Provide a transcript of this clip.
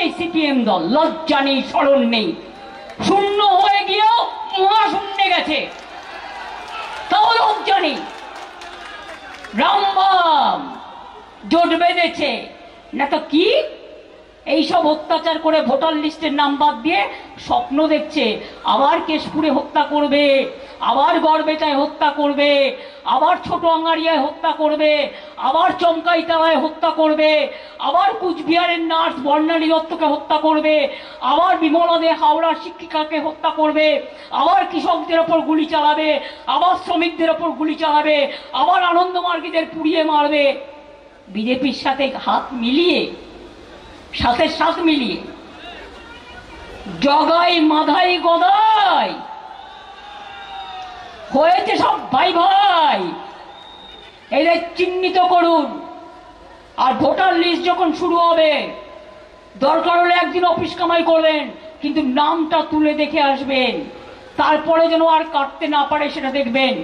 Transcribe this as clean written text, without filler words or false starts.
এই সিপিএম দল, লজ্জা নেই, স্মরণ নেই। শূন্য হয়ে গিয়েও মহাশূন্যে গেছে, তাও লজ্জা নেই। রামবাম জোট বেঁধেছে না তো কি, এইসব অত্যাচার করে ভোটার লিস্টের নাম বাদ দিয়ে স্বপ্ন দেখছে আবার কেশপুরে হত্যা করবে, আবার গড়বেতায় হত্যা করবে, আবার ছোট আঙ্গারিয়ায় হত্যা করবে, আবার চমকাইতলায় হত্যা করবে, আবার কুচবিহারের নার্স বর্ণালী দত্তকে হত্যা করবে, আবার বিমলা দে হাওড়ার শিক্ষিকাকে হত্যা করবে, আবার কৃষকদের ওপর গুলি চালাবে, আবার শ্রমিকদের ওপর গুলি চালাবে, আবার আনন্দমার্গীদের পুড়িয়ে মারবে। বিজেপির সাথে হাত মিলিয়ে, সাথে সাথ মিলিয়ে জগাই মাধাই গদাই হয়েছে সব ভাই ভাই। এদের চিহ্নিত করুন। আর ভোটার লিস্ট যখন শুরু হবে, দরকার হলে একদিন অফিস কামাই করবেন, কিন্তু নামটা তুলে দেখে আসবেন, তারপরে যেন আর কাটতে না পারে সেটা দেখবেন।